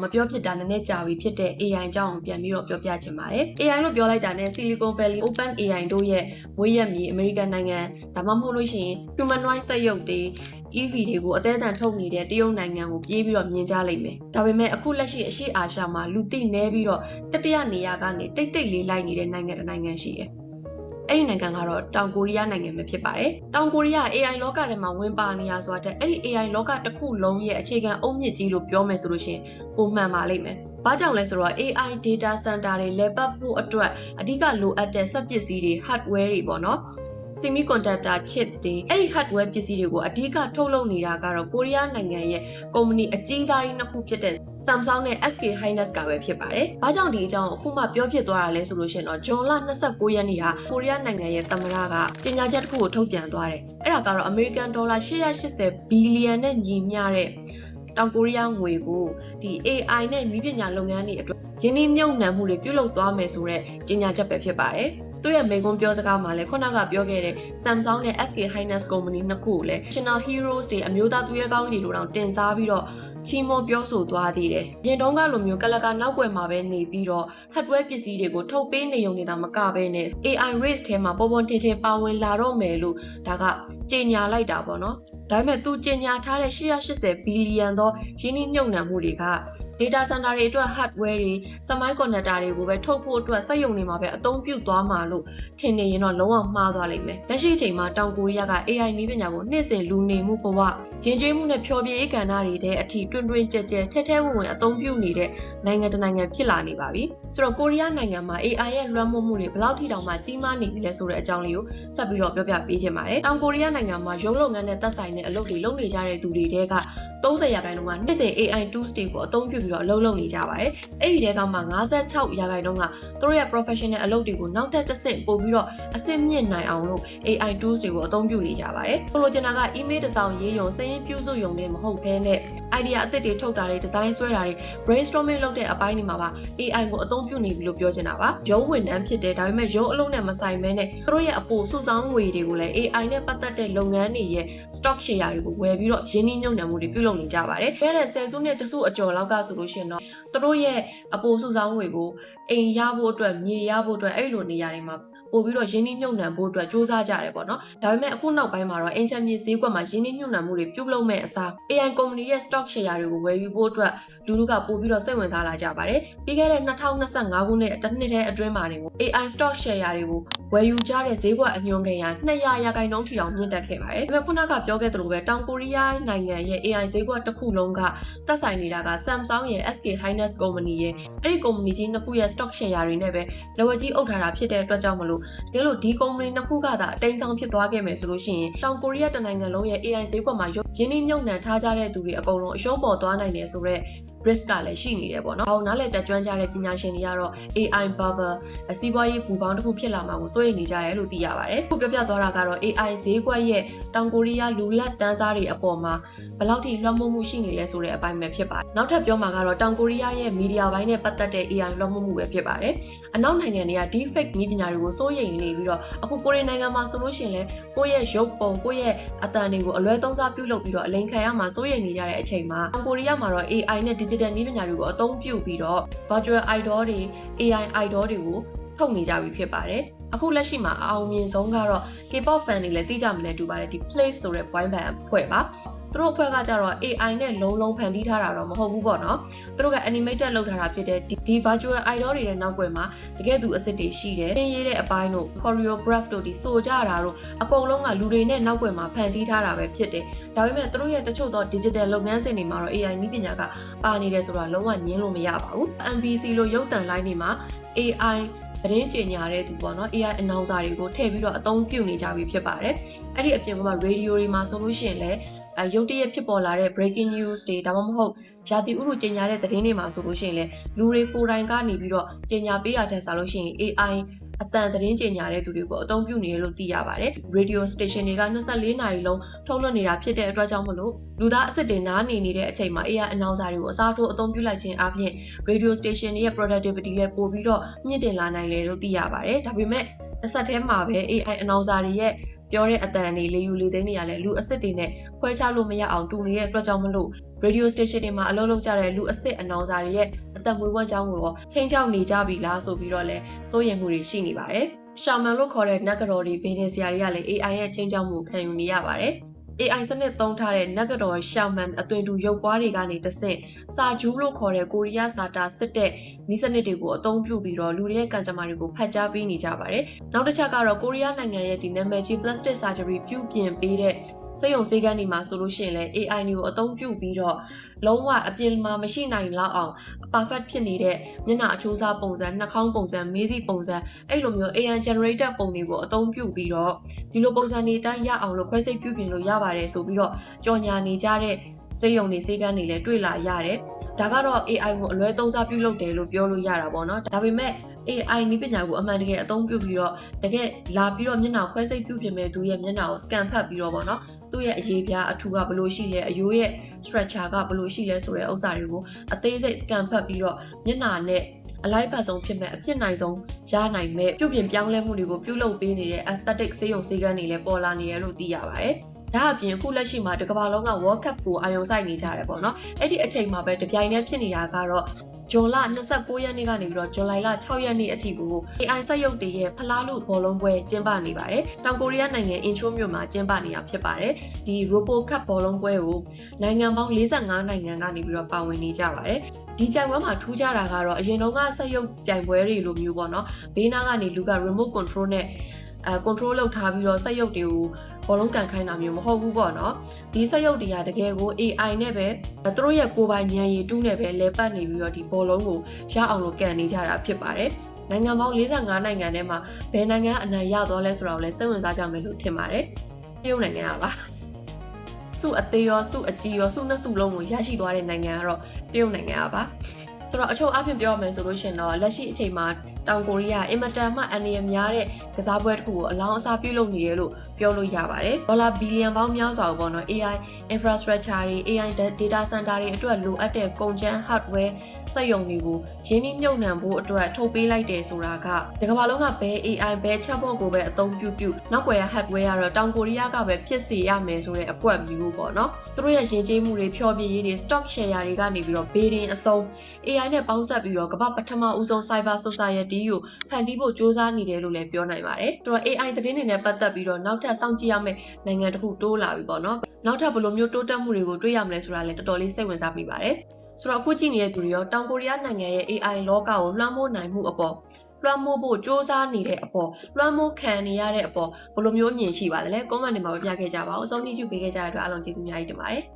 မပြောဖြစ်တာနည်းနည်းကြာပြီဖြစ်တဲ့ AI အကြောင်းကိုပြန်ပြီးတော့ပြောပြချင်ပါတယ် AI လို့ပြောလိုက်တာနဲ့ Silicon Valley Open AI တို့ရဲ့မွေးရမြေအမေရိကန်နိုင်ငံဒါမှမဟုတ်လို့ရှိရင် humanoid စက်ရုပ်တွေ EV တွေကိုအသေးအံထုတ်နေတဲ့တရုတ်နိုင်ငံကိုပြေးပြီးတော့မြင်ကြလိမ့်မယ်ဒါပေမဲ့အခုလက်ရှိအရှေ့အာရှမှာလူသိနေပြီးတော့တတိယနေရာကနေတိတ်လေးလိုက်နေတဲ့နိုင်ငံတစ်နိုင်ငံရှိတယ်အဲ့ဒီနိုင်ငံကတော့တောင်ကိုရီးယားနိုင်ငံပဲဖြစ်ပါတယ်။တောင်ကိုရီးယား AI လောကထဲမှာဝင်ပါနေရဆိုတာတဲ့အဲ့ဒီ AI လောကတစ်ခုလုံးရဲ့အခြေခံအုတ်မြစ်ကြီးလို့ပြောမယ်ဆိုလို့ရှိရင်ပုံမှန်ပါလိမ့်မယ်။ဘာကြောင့်လဲဆိုတော့ AI data center တွေလဲပတ်ဖို့အတွက်အဓိကလိုအပ်တဲ့စက်ပစ္စည်းတွေ hardware တွေပေါ့နော်။ semiconductor chip တွေအဲ့ဒီ hardware ပစ္စည်းတွေကိုအဓိကထုတ်လုပ်နေတာကတော့ကိုရီးယားနိုင်ငံရဲ့ကုမ္ပဏီအကြီးစားကြီးနှစ်ခုဖြစ်တဲ့Samsung နဲ့ SK Hynix ကပဲဖြစ်ပါတယ်။ဘာကြောင့်ဒီအကြောင်းအခုမှပြောဖြစ်သွားတာလဲဆိုလို့ရှိရင်တော့ဇွန်လ29ရက်နေ့ဟာကိုရီးယားနိုင်ငံရဲ့သမ္မတကကြေညာချက်တစ်ခုကိုထုတ်ပြန်သွားတယ်။အဲ့ဒါကတော့ American Dollar 880 ဘီလီယံနဲ့ညီမျှတဲ့တောင်ကိုရီးယားငွေကိုဒီ AI နဲ့နည်းပညာလုပ်ငန်းတွေအတွက်ယင်းနှိမ့်မြုပ်နှံမှုတွေပြုလုပ်သွားမယ်ဆိုတဲ့ကြေညာချက်ပဲဖြစ်ပါတယ်။သူ့ရဲ့မိန့်ခွန်းပြောစကားမှာလည်းခုနကပြောခဲ့တဲ့ Samsung နဲ့ SK Hynix ကုမ္ပဏီနှစ်ခုကိုလည်း National Heroes တွေအမျိုးသားသူရဲကောင်းတွေလိုတောင်တင်စားပြီးတော့ချီးမွမ်းပြောဆိုသွားသေးတယ်။ရင်တုန်းကလိုမျိုးကလကာနောက်ွယ်မှာပဲနေပြီးတော့ hardware ပစ္စည်းတွေကိုထုတ်ပေးနေုံနေတာမကဘဲနဲ့ AI race ထဲမှာပေါ်ထင်ပါဝင်လာတော့မယ်လို့ဒါကကြေညာလိုက်တာပေါ့နော်။ဒါပေမဲ့သူကြေညာထားတဲ့880ဘီလီယံသောရင်းနှီးမြှုပ်နှံမှုတွေက data center တွေအတွက် hardware တွေ semiconductor တွေကိုပဲထုတ်ဖို့အတွက်စက်ရုံတွေမှာပဲအသုံးပြုသွားမှာလို့ထင်နေရင်တော့လုံးဝမှားသွားလိမ့်မယ်။လက်ရှိအချိန်မှာတောင်ကိုရီးယားက AI နည်းပညာကိုနှစ်စဉ်လူနေမှုဘဝယဉ်ကျေးမှုနဲ့ဖြောပြရေးကဏ္ဍတွေတဲ့အထိတွင်ကြဲထဲဝင်အသုံးပြုနေတဲ့နိုင်ငံတစ်နိုင်ငံဖြစ်လာနေပါပြီ။ဆိုတော့ကိုရီးယားနိုင်ငံမှာ AI ရဲ့လွှမ်းမိုးမှုတွေဘယ်လောက်ထိတောင်မှကြီးမားနေပြီလဲဆိုတဲ့အကြောင်းလေးကိုဆက်ပြီးတော့ပြောပြပေးချင်ပါတယ်။တောင်ကိုရီးယားနိုင်ငံမှာရုံးလုပ်ငန်းနဲ့သက်ဆိုင်တဲ့အလုပ်တွေလုပ်နေကြတဲ့သူတွေတဲက30%ကနှစ်စဉ် AI tools တွေကိုအသုံးပြုပြီးတော့အလုပ်လုပ်နေကြပါတယ်။အဲ့ဒီတဲကမှ56%ကသူတို့ရဲ့ professional အလုပ်တွေကိုနောက်ထပ်တစ်ဆင့်ပို့ပြီးတော့အဆင့်မြင့်နိုင်အောင်လို့ AI tools တွေကိုအသုံးပြုနေကြပါတယ်။ဆိုလိုချင်တာက email တစ်စောင်ရေးရုံစာရင်းပြုစုရုံနဲ့မဟုတ်ဘဲနဲ့ idea အသစ်တွေထုတ်တာတွေ design ဆွဲတာတွေ brainstorming လုပ်တဲ့အပိုင်းတွေမှာပါ AI ကိုအသုံးပြုနေပြီလို့ပြောချင်တာပါ။ရုံးဝန်ထမ်းဖြစ်တဲ့ဒါပေမဲ့ရုံးအလုပ်နဲ့မဆိုင်ဘဲနဲ့သူတို့ရဲ့အပိုစုဆောင်းငွေတွေကိုလည်း AI နဲ့ပတ်သက်တဲ့လုပ်ငန်းတွေရဲ့ stock share တွေကိုဝယ်ပြီးတော့ရင်းနှီးမြှုပ်နှံမှုတွေပြုလုပ်နေကြပါတယ်။အဲ့ဒါဆယ်စုနှစ်တစုအကျော်လောက်ကဆိုလို့ရှိရင်တော့သူတို့ရဲ့အပိုစုဆောင်းငွေကိုအိမ်ရဖို့အတွက်မြေရဖို့အတွက်အဲ့လိုနေရာတွေမှာပို့ပြီးတော့ရင်းနှီးမြှုပ်နှံဖို့အတွက်စူးစမ်းကြရတယ်ပေါ့နော်။ဒါပေမဲ့အခုနောက်ပိုင်းမှာတော့အင်ချမ်းမြေဈေးကွက်မှာရင်းနှီးမြှုပ်နှံမှုတွေပြုလုပ်မဲ့အစား AI ကုမ္ပဏီရဲ့ stock share တွေကိုဝယ်ယူဖို့အတွက်လူထုကပို့ပြီးတော့စိတ်ဝင်စားလာကြပါတယ်။ပြီးခဲ့တဲ့2025ခုနှစ်တစ်နှစ်ထဲအတွင်းမှာနေ AI stock share တွေကိုဝယ်ယူကြတဲ့ဈေးကွက်အညွှန်းကိန်းဟာ200%ထိတောင်မြင့်တက်ခဲ့ပါတယ်။ဒါပေမဲ့ခုနကပြောခဲ့သလိုပဲတောင်ကိုရီးယားနိုင်ငံရဲ့ AI ဈေးကွက်တစ်ခုလုံးကသက်ဆိုင်နေတာက Samsung ရဲ့ SK Hynix ကုမ္ပဏီရဲ့အဲ့ဒီကုမ္ပဏီကြီးနှစ်ခုရဲ့ stock share တွေနဲ့ပဲလက်ဝဲကြီးအုပ်ထားတာဖြစ်တဲ့အတွက်ကြောင့်မလို့တကယ်လို့ဒီကုမ္ပဏီနှစ်ခုကသာအတိမ်ဆောင်ဖြစ်သွားခဲ့မယ်ဆိုလို့ရှိရင်တောင်ကိုရီးယားတနိုင်ငံလုံးရဲ့ AI ဈေးကွက်မှာရင်းနှီးမြှုပ်နှံထားကြတဲ့သူတွေအကုန်လုံးအရှုံးပေါ်သွားနိုင်တယ်ဆိုတော့ risk ကလည်းရှိနေတယ်ပေါ့နော်။ဟောနားလည်တက်ကြွကြတဲ့ပညာရှင်တွေကတော့ AI bubble စီးပွားရေးပူပေါင်းတစ်ခုဖြစ်လာမှာကိုစိုးရိမ်နေကြတယ်လို့သိရပါတယ်။ခုပြောပြသွားတာကတော့ AI ဈေးကွက်ရဲ့တောင်ကိုရီးယားလူလက်တန်းစားတွေအပေါ်မှာဘယ်လောက်ထိလွှမ်းမိုးမှုရှိနေလဲဆိုတဲ့အပိုင်းပဲဖြစ်ပါတယ်။နောက်ထပ်ပြောမှာကတော့တောင်ကိုရီးယားရဲ့မီဒီယာပိုင်းနဲ့ပတ်သက်တဲ့ AI လွှမ်းမိုးမှုပဲဖြစ်ပါတယ်။အနောက်နိုင်ငံတွေက deepfake နည်းပညာတွေကိုစိုးရိမ်နေပြီးတော့အခုကိုရီးယားနိုင်ငံမှာဆိုလို့ရှိရင်လည်းကိုယ့်ရဲ့ရုပ်ပုံကိုယ့်ရဲ့အသံတွေကိုအလွဲသုံးစားပြုလုပ်ပြီးတော့အလိမ်ခံရမှာစိုးရိမ်နေကြတဲ့အချိန်မှာတောင်ကိုရီးယားမှာတော့ AI နဲ့ digital နည်းပညာတွေကိုအသုံးပြုပြီးတော့ virtual idol တွေ AI idol တွေကိုထုတ်နေကြပြီဖြစ်ပါတယ်။အခုလက်ရှိမှာအအောင်မြင်ဆုံးကတော့ K-pop fan တွေလည်းသိကြမလဲတူပါတယ်ဒီ Plave ဆိုတဲ့ boy band အဖွဲ့ပါ။သူတို့အဖွဲ့ကကြတော့ AI နဲ့လုံးဖန်တီးထားတာတော့မဟုတ်ဘူးပေါ့နော်။သူတို့က animated လုပ်ထားတာဖြစ်တဲ့ဒီ virtual idol တွေရဲ့နောက်ွယ်မှာတကယ်သူအစ်စ်တွေရှိတယ်။သင်ရေးတဲ့အပိုင်းတို့ choreograph တို့ဒီဆိုကြတာတို့အကုန်လုံးကလူတွေနဲ့နောက်ွယ်မှာဖန်တီးထားတာပဲဖြစ်တယ်။ဒါပေမဲ့သူတို့ရဲ့တချို့သော digital လုပ်ငန်းစဉ်တွေမှာတော့ AI နည်းပညာကပါနေတယ်ဆိုတော့လုံးဝညင်းလို့မရပါဘူး။ MBC လို့ရုပ်သံလိုင်းတွေမှာ AIသတင်းကြေညာတဲ့သူပေါ့နော် AI announcer တွေကိုထည့်ပြီးတော့အသုံးပြုနေကြပြီဖြစ်ပါတယ်။အဲ့ဒီအပြင်က radio တွေမှာဆိုလို့ရှိရင်လည်းရုတ်တရက်ဖြစ်ပေါ်လာတဲ့ breaking news တွေဒါမှမဟုတ်ရာသီဥတုကြေညာတဲ့သတင်းတွေမှာဆိုလို့ရှိရင်လည်းလူတွေကိုယ်တိုင်ကနေပြီးတော့ကြေညာပေးရတဲ့ဆိုလို့ရှိရင် AI အတန်သတင်းကြေညာတဲ့သူတွေကိုအသုံးပြုနေတယ်လို့သိရပါတယ်။ radio station တွေက24နာရီလုံးထုတ်လွှင့်နေတာဖြစ်တဲ့အတွက်ကြောင့်မလို့လူသားအစ်စ်တွေနားနေနေတဲ့အချိန်မှာ AI announcer တွေကိုအစားထိုးအသုံးပြုလိုက်ခြင်းအပြင် radio station တွေရဲ့ productivity လည်းပိုပြီးတော့မြင့်တင်လာနိုင်တယ်လို့သိရပါတယ်။ဒါပေမဲ့တစ်ဆက်တည်းမှာပဲ AI announcer တွေရဲ့ ပြောတဲ့အတန်တွေလေယူလေသိန်းတွေကလည်းလူအစ်စ်တွေနဲ့ခွဲခြားလို့မရအောင်တူနေတဲ့အတွက်ကြောင့်မလို့ radio station တွေမှာအလုပ်လုပ်ကြတဲ့လူအစ်စ်အနောင်စာတွေရဲ့အသက်မွေးဝမ်းကြောင်းကိုတော့ချိန်ချောက်နေကြပြီလားဆိုပြီးတော့လည်းစိုးရိမ်မှုတွေရှိနေပါတယ်။ Shaman လို့ခေါ်တဲ့နတ်ကတော်တွေဘေးတဲ့ဆရာတွေကလည်း AI ရဲ့ချိန်ချောက်မှုခံယူနေရပါတယ်။ AI စနစ်သုံးထားတဲ့နတ်ကတော် Shaman အသွင်တူရုပ်ပွားတွေကနေတဆင့်စာဂျူးလို့ခေါ်တဲ့ကိုရီးယားစာတာစစ်တဲ့နည်းစနစ်တွေကိုအသုံးပြုပြီးတော့လူတွေရဲ့ကံကြမ္မာတွေကိုဖတ်ကြားပေးနေကြပါတယ်။နောက်တစ်ချက်ကတော့ကိုရီးယားနိုင်ငံရဲ့ဒီနာမည်ကြီး plastic surgery ပြုပြင်ပေးတဲ့စိတ်ယုံစေးကန်းတွေမှာဆိုလို့ရှိရင်လည်း AI တွေကိုအသုံးပြုပြီးတော့လုံးဝအပြင်မှာမရှိနိုင်လောက်အောင် perfect ဖြစ်နေတဲ့မျက်နှာအချိုးအစားပုံစံနှာခေါင်းပုံစံမေးစီပုံစံအဲ့လိုမျိုး AI generated ပုံတွေကိုအသုံးပြုပြီးတော့ဒီလိုပုံစံတွေတိုင်းရအောင်လို့ခွဲစိတ်ပြုပြင်လို့ရပါတယ်ဆိုပြီးတော့ကြော်ညာနေကြတဲ့စေယုံတွေစေကန်းတွေလည်းတွေ့လာရတယ်။ဒါကတော့ AI ကိုအလွဲသုံးစားပြုလုပ်တယ်လို့ပြောလို့ရတာပေါ့နော်။ဒါပေမဲ့ AI နည်းပညာကိုအမှန်တကယ်အသုံးပြုပြီးတော့တကယ်လာပြီးတော့မျက်နှာခွဲစိတ်ပြုပြင်မဲ့သူရဲ့မျက်နှာကို scan ဖတ်ပြီးတော့ပေါ့နော်။သူ့ရဲ့အရေးပြားအထူကဘယ်လိုရှိလဲအယိုးရဲ့ structure ကဘယ်လိုရှိလဲဆိုတဲ့ဥစ္စာတွေကိုအသေးစိတ် scan ဖတ်ပြီးတော့မျက်နှာနဲ့အလိုက်ပတ်ဆုံးဖြစ်မဲ့အဖြစ်နိုင်ဆုံးရနိုင်မဲ့ပြုပြင်ပြောင်းလဲမှုတွေကိုပြုလုပ်ပေးနေတဲ့ aesthetic စေယုံစေကန်းတွေလည်းပေါ်လာနေရလို့သိရပါတယ်။ဒါအပြင်အခုလက်ရှိမှာတကမ္ဘာလုံးက World Cup ကိုအာရုံစိုက်နေကြတယ်ပေါ့နော်အဲ့ဒီအချိန်မှာပဲတပြိုင်တည်းဖြစ်နေတာကတော့ဇွန်လ29ရက်နေ့ကနေပြီးတော့ဇူလိုင်လ6ရက်နေ့အထိကို AI စက်ရုပ်တွေရဲ့ဖလားလူဘောလုံးပွဲကျင်းပနေပါတယ်။တောင်ကိုရီးယားနိုင်ငံအင်ချိုမြို့မှာကျင်းပနေတာဖြစ်ပါတယ်။ဒီ Robo Cup ဘောလုံးပွဲကိုနိုင်ငံပေါင်း45နိုင်ငံကနေပြီးတော့ပါဝင်နေကြပါတယ်။ဒီပြိုင်ပွဲမှာထူးခြားတာကတော့အရင်တုန်းကစက်ရုပ်ပြိုင်ပွဲတွေလိုမျိုးပေါ့နော်။ဘေးနားကနေလူက remote control နဲ့control လုပ်ထားပြီးတော့စက်ရုပ်တွေကိုဘောလုံးကန်ခိုင်းတာမျိုးမဟုတ်ဘူးပေါ့နော်ဒီစက်ရုပ်တွေကတကယ်ကို AI နဲ့ပဲသူတို့ရဲ့ကိုယ်ပိုင်ဉာဏ်ရည်တူးနဲ့ပဲလဲပတ်နေပြီးတော့ဒီဘောလုံးကိုရအောင်လို့ကန်နေကြတာဖြစ်ပါတယ်နိုင်ငံပေါင်း45နိုင်ငံထဲမှာဘယ်နိုင်ငံအနိုင်ရသွားလဲဆိုတာကိုလည်းစိတ်ဝင်စားကြမယ်လို့ထင်ပါတယ်တရုတ်နိုင်ငံကပါစုအသေးရောစုအကြီးရောစုနှစ်စုလုံးကိုရရှိသွားတဲ့နိုင်ငံကတော့တရုတ်နိုင်ငံကပါဆိုတော့အချုပ်အပြင်ပြောရမယ်ဆိုလို့ရှင်တော့လက်ရှိအချိန်မှာတောင်ကိုရီးယားအင်မတန်မှအန္တရာယ်များတဲ့ကစားပွဲတစ်ခုကိုအလောင်းအစားပြုလုပ်နေတယ်လို့ပြောလို့ရပါတယ်။ဒေါ်လာဘီလီယံပေါင်းများစွာပေါ့နော် AI infrastructure တွေ AI data center တွေအတွက်လိုအပ်တဲ့ကုန်ကျန်း hardware စက်ရုံတွေကိုရင်းနှီးမြှုပ်နှံဖို့အတွက်ထုတ်ပေးလိုက်တယ်ဆိုတာကဒီကမ္ဘာလုံးကဘယ် AI ဘယ် chatbot ကိုပဲအသုံးပြုနောက်ွယ်ရ hardware ကတော့တောင်ကိုရီးယားကပဲဖြစ်စေရမယ်ဆိုတဲ့အကွက်မျိုးပေါ့နော်။သူတို့ရဲ့ယဉ်ကျေးမှုတွေဖျော်ဖြေရေးတွေ stock share တွေကနေပြီးတော့ဘေးဒင်အစုံ AI နဲ့ပေါင်းစပ်ပြီးတော့ကမ္ဘာပထမဦးဆုံး cyber society ကိုဖန်တီးဖို့စ조사နေတယ်လို့လည်းပြောနိုင်ပါတယ်။ဆိုတော့ AI သတင်းတွေနဲ့ပတ်သက်ပြီးတော့နောက်ထပ်စောင့်ကြည့်ရမယ့်နိုင်ငံတစ်ခုတိုးလာပြီပေါ့နော်။နောက်ထပ်ဘယ်လိုမျိုးတိုးတက်မှုတွေကိုတွေ့ရမလဲဆိုတာလည်းတော်တော်လေးစိတ်ဝင်စားမိပါတယ်။ဆိုတော့အခုကြည့်နေတဲ့သူတွေရောတောင်ကိုရီးယားနိုင်ငံရဲ့ AI လောကကိုလွှမ်းမိုးနိုင်မှုအပေါ်လွှမ်းမိုးဖို့စ조사နေတဲ့အပေါ်လွှမ်းမိုးခံနေရတဲ့အပေါ်ဘယ်လိုမျိုးအမြင်ရှိပါသလဲ။ comment တွေမှာပြခဲ့ကြပါဦး။အဆုံးထိကြည့်ပေးခဲ့ကြတဲ့အတွက်အားလုံးကျေးဇူးအများကြီးတင်ပါတယ်။